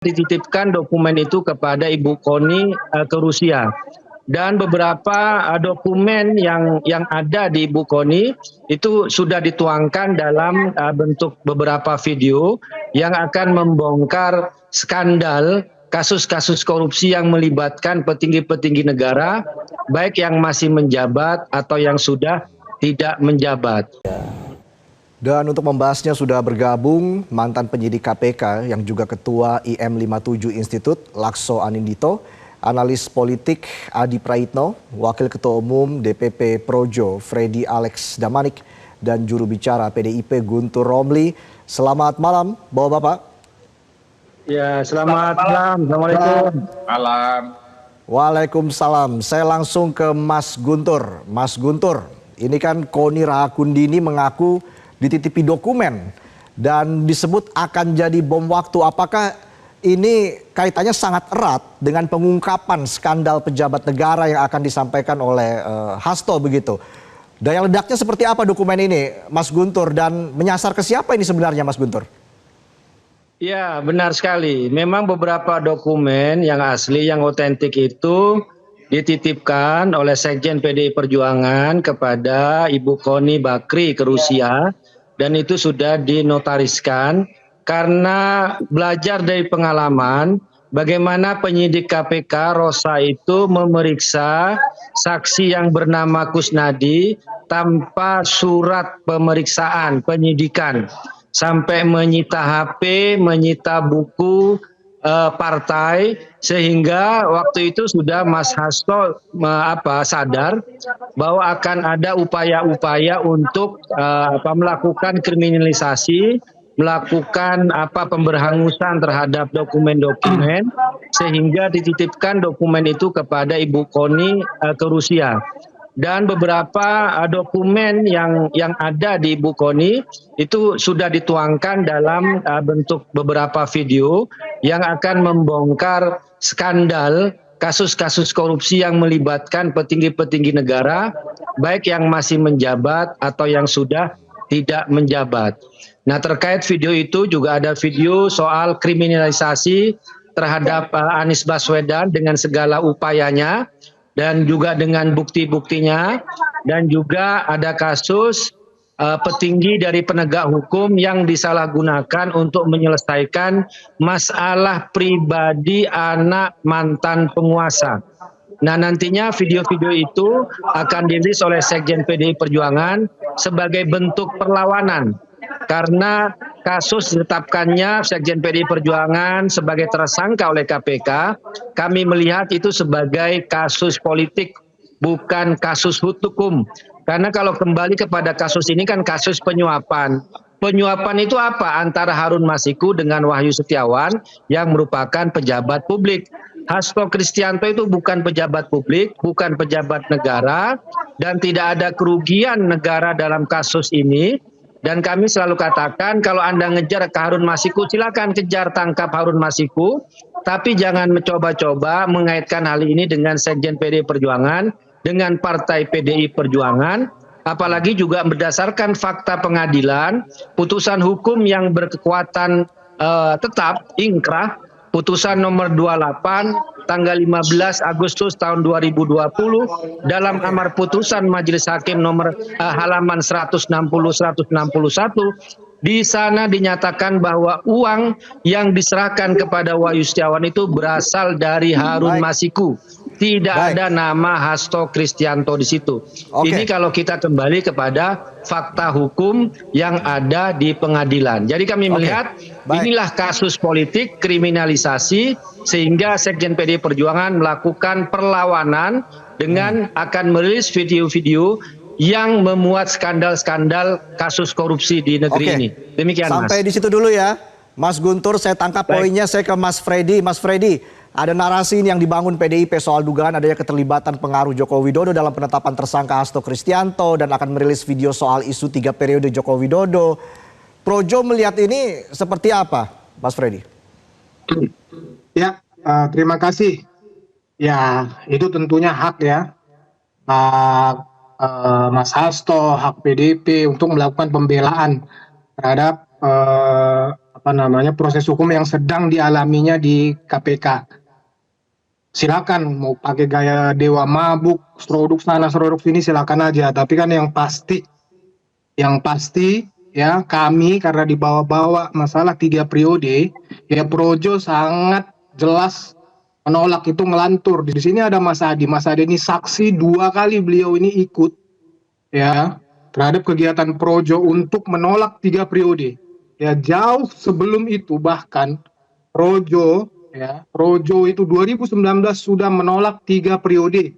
dititipkan dokumen itu kepada Ibu Koni ke Rusia. Dan beberapa dokumen yang ada di Ibu Koni itu sudah dituangkan dalam bentuk beberapa video yang akan membongkar skandal kasus-kasus korupsi yang melibatkan petinggi-petinggi negara, baik yang masih menjabat atau yang sudah tidak menjabat. Dan untuk membahasnya sudah bergabung mantan penyidik KPK yang juga Ketua IM 57 Institute, Lakso Anindito, analis politik Adi Praitno, Wakil Ketua Umum DPP Projo, Freddy Alex Damanik, dan juru bicara PDIP Guntur Romli. Selamat malam, Bapak-Bapak. Ya, selamat malam. Assalamualaikum. Malam. Waalaikumsalam. Saya langsung ke Mas Guntur. Mas Guntur, ini kan Koni Rahakundini mengaku dititipi dokumen dan disebut akan jadi bom waktu. Apakah ini kaitannya sangat erat dengan pengungkapan skandal pejabat negara yang akan disampaikan oleh Hasto begitu? Daya ledaknya seperti apa dokumen ini, Mas Guntur, dan menyasar ke siapa ini sebenarnya, Mas Guntur? Ya, benar sekali. Memang beberapa dokumen yang asli, yang otentik itu dititipkan oleh Sekjen PDI Perjuangan kepada Ibu Koni Bakri ke Rusia, dan itu sudah dinotariskan karena belajar dari pengalaman bagaimana penyidik KPK Rosa itu memeriksa saksi yang bernama Kusnadi tanpa surat pemeriksaan penyidikan, sampai menyita HP, menyita buku partai, sehingga waktu itu sudah Mas Hasto sadar bahwa akan ada upaya-upaya untuk melakukan kriminalisasi, melakukan pemberhangusan terhadap dokumen-dokumen, sehingga dititipkan dokumen itu kepada Ibu Koni ke Rusia. Dan beberapa dokumen yang ada di Ibu Koni itu sudah dituangkan dalam bentuk beberapa video yang akan membongkar skandal kasus-kasus korupsi yang melibatkan petinggi-petinggi negara, baik yang masih menjabat atau yang sudah tidak menjabat. Nah, terkait video itu juga ada video soal kriminalisasi terhadap Anies Baswedan dengan segala upayanya, dan juga dengan bukti-buktinya, dan juga ada kasus petinggi dari penegak hukum yang disalahgunakan untuk menyelesaikan masalah pribadi anak mantan penguasa. Nah, nantinya video-video itu akan dirilis oleh Sekjen PDI Perjuangan sebagai bentuk perlawanan, karena kasus ditetapkannya Sekjen PDI Perjuangan sebagai tersangka oleh KPK, kami melihat itu sebagai kasus politik, bukan kasus hukum. Karena kalau kembali kepada kasus ini kan kasus penyuapan. Penyuapan itu apa? Antara Harun Masiku dengan Wahyu Setiawan yang merupakan pejabat publik. Hasto Kristianto itu bukan pejabat publik, bukan pejabat negara, dan tidak ada kerugian negara dalam kasus ini. Dan kami selalu katakan, kalau Anda ngejar ke Harun Masiku, silakan kejar, tangkap Harun Masiku, tapi jangan mencoba-coba mengaitkan hal ini dengan Sekjen PDI Perjuangan, dengan Partai PDI Perjuangan, apalagi juga berdasarkan fakta pengadilan, putusan hukum yang berkekuatan tetap, ingkrah, putusan nomor 28 tanggal 15 Agustus tahun 2020 dalam amar putusan Majelis Hakim nomor halaman 160-161, di sana dinyatakan bahwa uang yang diserahkan kepada Wahyu Setiawan itu berasal dari Harun Masiku. Tidak ada nama Hasto Kristianto di situ. Ini kalau kita kembali kepada fakta hukum yang ada di pengadilan. Jadi kami melihat inilah kasus politik kriminalisasi, sehingga Sekjen PDI Perjuangan melakukan perlawanan dengan akan merilis video-video yang memuat skandal-skandal kasus korupsi di negeri ini. Demikian, Mas. Sampai di situ dulu ya, Mas Guntur. Saya tangkap poinnya. Saya ke Mas Freddy. Mas Freddy, ada narasi ini yang dibangun PDIP soal dugaan adanya keterlibatan pengaruh Joko Widodo dalam penetapan tersangka Hasto Kristianto dan akan merilis video soal isu 3 periode Joko Widodo. Projo melihat ini seperti apa, Mas Freddy? Ya, terima kasih. Ya, itu tentunya hak ya, Mas Hasto, hak PDIP untuk melakukan pembelaan terhadap proses hukum yang sedang dialaminya di KPK. Silakan mau pakai gaya dewa mabuk, seroduk sana seroduk sini silakan aja. Tapi kan yang pasti ya kami karena dibawa-bawa masalah 3 periode, ya Projo sangat jelas menolak itu ngelantur. Di sini ada Mas Adi. Mas Adi ini saksi 2 kali beliau ini ikut ya terhadap kegiatan Projo untuk menolak 3 periode. Ya jauh sebelum itu bahkan Projo itu 2019 sudah menolak 3 periode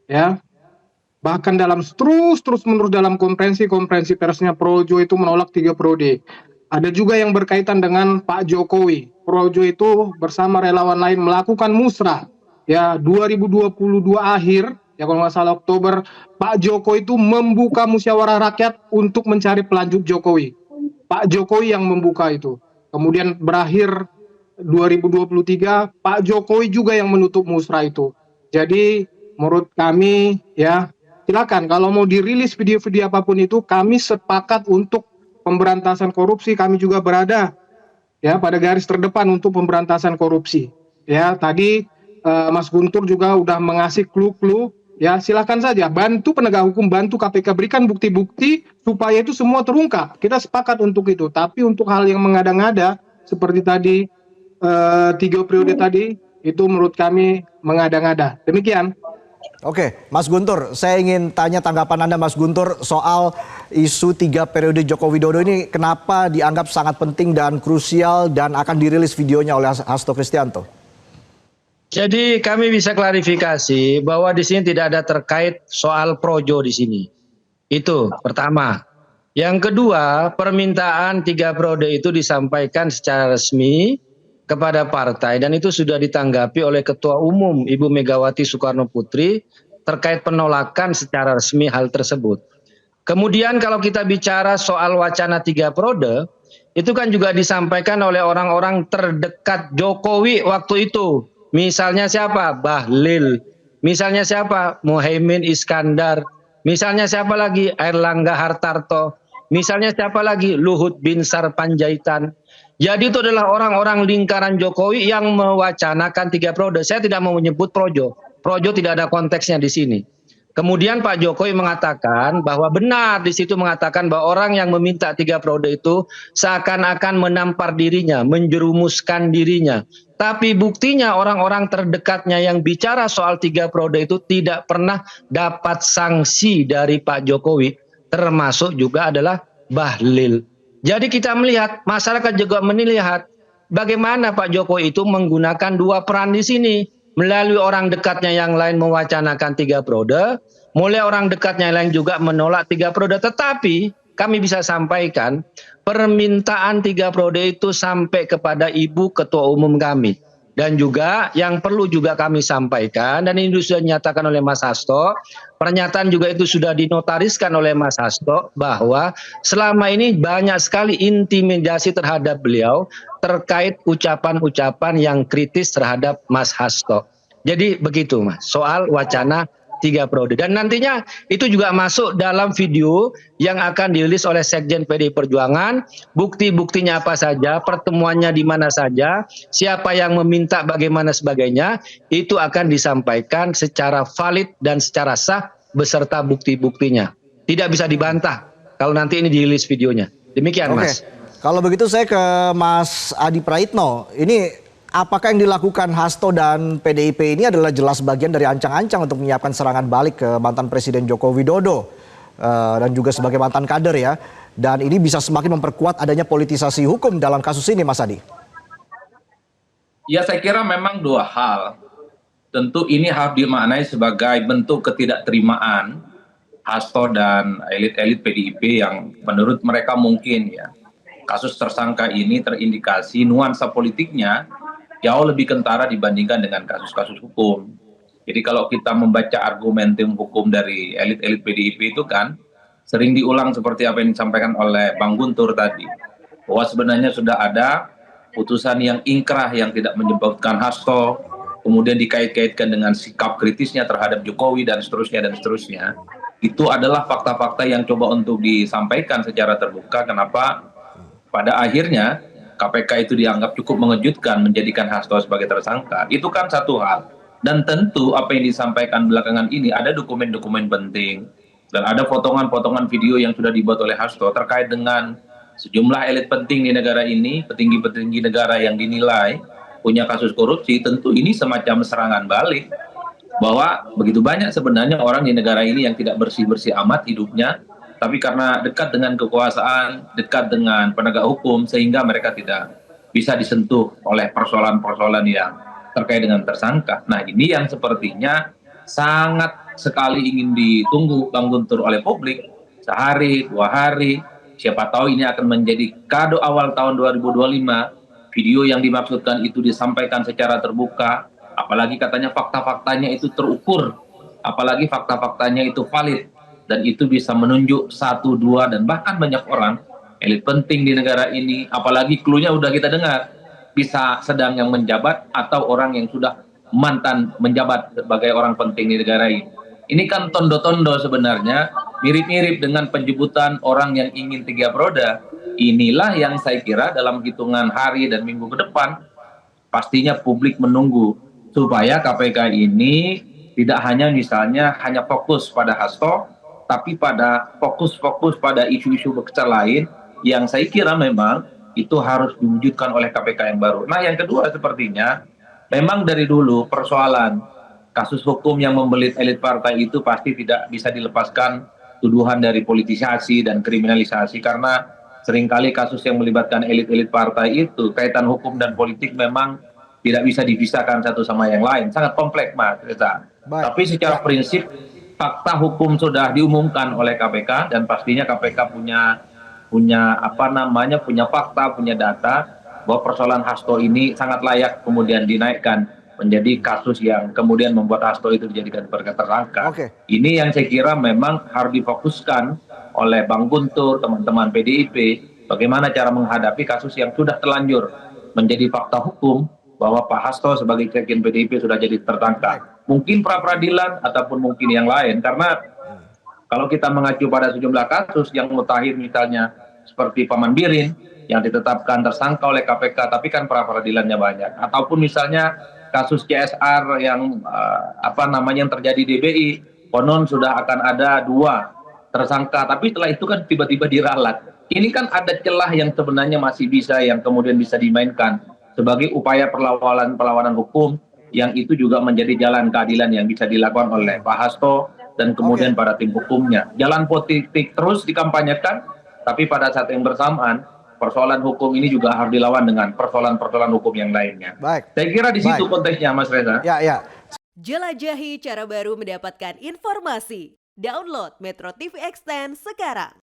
ya. Bahkan dalam terus menerus dalam konferensi persnya Projo itu menolak 3 periode. Ada juga yang berkaitan dengan Pak Jokowi. Projo itu bersama relawan lain melakukan musrah ya 2022 akhir ya kalau nggak salah Oktober, Pak Jokowi itu membuka musyawarah rakyat untuk mencari pelanjut Jokowi. Pak Jokowi yang membuka itu. Kemudian berakhir 2023, Pak Jokowi juga yang menutup musrah itu. Jadi menurut kami ya silakan kalau mau dirilis video-video apapun itu, kami sepakat untuk pemberantasan korupsi. Kami juga berada ya pada garis terdepan untuk pemberantasan korupsi. Ya tadi Mas Guntur juga udah mengasih clue-clue. Ya silakan saja bantu penegak hukum, bantu KPK berikan bukti-bukti supaya itu semua terungkap. Kita sepakat untuk itu. Tapi untuk hal yang mengada-ngada seperti tadi 3 periode tadi itu menurut kami mengada-ngada. Demikian. Oke, Mas Guntur, saya ingin tanya tanggapan Anda Mas Guntur soal isu 3 periode Joko Widodo ini kenapa dianggap sangat penting dan krusial dan akan dirilis videonya oleh Hasto Kristianto? Jadi kami bisa klarifikasi bahwa di sini tidak ada terkait soal Projo di sini. Itu pertama. Yang kedua, permintaan 3 periode itu disampaikan secara resmi kepada partai dan itu sudah ditanggapi oleh Ketua Umum Ibu Megawati Soekarno Putri terkait penolakan secara resmi hal tersebut. Kemudian kalau kita bicara soal wacana 3 periode, itu kan juga disampaikan oleh orang-orang terdekat Jokowi waktu itu. Misalnya siapa? Bahlil. Misalnya siapa? Muhaimin Iskandar. Misalnya siapa lagi? Airlangga Hartarto. Misalnya siapa lagi? Luhut Binsar Panjaitan. Jadi itu adalah orang-orang lingkaran Jokowi yang mewacanakan 3 periode. Saya tidak mau menyebut Projo. Projo tidak ada konteksnya di sini. Kemudian Pak Jokowi mengatakan bahwa benar di situ mengatakan bahwa orang yang meminta 3 periode itu seakan-akan menampar dirinya, menjerumuskan dirinya. Tapi buktinya orang-orang terdekatnya yang bicara soal 3 periode itu tidak pernah dapat sanksi dari Pak Jokowi, termasuk juga adalah Bahlil. Jadi kita melihat, masyarakat juga melihat bagaimana Pak Jokowi itu menggunakan 2 peran di sini. Melalui orang dekatnya yang lain mewacanakan 3 periode, mulai orang dekatnya yang lain juga menolak 3 periode. Tetapi kami bisa sampaikan permintaan 3 periode itu sampai kepada Ibu Ketua Umum kami. Dan juga yang perlu juga kami sampaikan, dan ini sudah dinyatakan oleh Mas Hasto, pernyataan juga itu sudah dinotariskan oleh Mas Hasto, bahwa selama ini banyak sekali intimidasi terhadap beliau terkait ucapan-ucapan yang kritis terhadap Mas Hasto. Jadi begitu Mas, soal wacana 3 periode. Dan nantinya itu juga masuk dalam video yang akan dirilis oleh Sekjen PDI Perjuangan. Bukti-buktinya apa saja, pertemuannya di mana saja, siapa yang meminta bagaimana sebagainya, itu akan disampaikan secara valid dan secara sah beserta bukti-buktinya. Tidak bisa dibantah kalau nanti ini dirilis videonya. Demikian Mas. Kalau begitu saya ke Mas Adi Praitno. Ini apakah yang dilakukan Hasto dan PDIP ini adalah jelas bagian dari ancang-ancang untuk menyiapkan serangan balik ke mantan Presiden Joko Widodo dan juga sebagai mantan kader ya. Dan ini bisa semakin memperkuat adanya politisasi hukum dalam kasus ini Mas Adi. Ya saya kira memang 2 hal. Tentu ini harus dimaknai sebagai bentuk ketidakterimaan Hasto dan elit-elit PDIP yang menurut mereka mungkin ya kasus tersangka ini terindikasi nuansa politiknya jauh lebih kentara dibandingkan dengan kasus-kasus hukum. Jadi kalau kita membaca argumentum hukum dari elit-elit PDIP itu kan sering diulang seperti apa yang disampaikan oleh Bang Guntur tadi. Bahwa sebenarnya sudah ada putusan yang ingkrah yang tidak menyebabkan Hasto, kemudian dikait-kaitkan dengan sikap kritisnya terhadap Jokowi dan seterusnya dan seterusnya. Itu adalah fakta-fakta yang coba untuk disampaikan secara terbuka. Kenapa? Pada akhirnya KPK itu dianggap cukup mengejutkan menjadikan Hasto sebagai tersangka, itu kan satu hal. Dan tentu apa yang disampaikan belakangan ini ada dokumen-dokumen penting dan ada potongan-potongan video yang sudah dibuat oleh Hasto terkait dengan sejumlah elit penting di negara ini, petinggi-petinggi negara yang dinilai punya kasus korupsi. Tentu ini semacam serangan balik bahwa begitu banyak sebenarnya orang di negara ini yang tidak bersih-bersih amat hidupnya, tapi karena dekat dengan kekuasaan, dekat dengan penegak hukum, sehingga mereka tidak bisa disentuh oleh persoalan-persoalan yang terkait dengan tersangka. Nah, ini yang sepertinya sangat sekali ingin ditunggu Bang Guntur oleh publik. Sehari, 2 hari, siapa tahu ini akan menjadi kado awal tahun 2025. Video yang dimaksudkan itu disampaikan secara terbuka, apalagi katanya fakta-faktanya itu terukur, apalagi fakta-faktanya itu valid, dan itu bisa menunjuk 1, 2, dan bahkan banyak orang, elit penting di negara ini, apalagi clue-nya udah kita dengar, bisa sedang yang menjabat atau orang yang sudah mantan menjabat sebagai orang penting di negara ini. Ini kan tondo-tondo sebenarnya, mirip-mirip dengan penyebutan orang yang ingin 3 periode. Inilah yang saya kira dalam hitungan hari dan minggu ke depan, pastinya publik menunggu supaya KPK ini tidak hanya misalnya hanya fokus pada Hasto, tapi pada fokus pada isu-isu besar lain yang saya kira memang itu harus diwujudkan oleh KPK yang baru. Nah, yang kedua sepertinya memang dari dulu persoalan kasus hukum yang membelit elit partai itu pasti tidak bisa dilepaskan tuduhan dari politisasi dan kriminalisasi, karena seringkali kasus yang melibatkan elit-elit partai itu kaitan hukum dan politik memang tidak bisa dipisahkan satu sama yang lain, sangat kompleks Mas Reza. Tapi secara prinsip fakta hukum sudah diumumkan oleh KPK dan pastinya KPK punya fakta, punya data bahwa persoalan Hasto ini sangat layak kemudian dinaikkan menjadi kasus yang kemudian membuat Hasto itu dijadikan sebagai tersangka. Ini yang saya kira memang harus difokuskan oleh Bang Guntur, teman-teman PDIP, bagaimana cara menghadapi kasus yang sudah terlanjur menjadi fakta hukum bahwa Pak Hasto sebagai sekjen PDIP sudah jadi tersangka. Mungkin pra-peradilan ataupun mungkin yang lain, karena kalau kita mengacu pada sejumlah kasus yang mutakhir misalnya seperti Paman Birin yang ditetapkan tersangka oleh KPK tapi kan pra-peradilannya banyak, ataupun misalnya kasus CSR yang yang terjadi di BI, konon sudah akan ada 2 tersangka, tapi setelah itu kan tiba-tiba diralat. Ini kan ada celah yang sebenarnya masih bisa yang kemudian bisa dimainkan sebagai upaya perlawanan hukum yang itu juga menjadi jalan keadilan yang bisa dilakukan oleh Pak Hasto dan kemudian para tim hukumnya. Jalan politik terus dikampanyekan, tapi pada saat yang bersamaan persoalan hukum ini juga harus dilawan dengan persoalan-persoalan hukum yang lainnya. Saya kira di situ konteksnya Mas Reza. Jelajahi cara baru mendapatkan informasi. Download Metro TV Extend sekarang.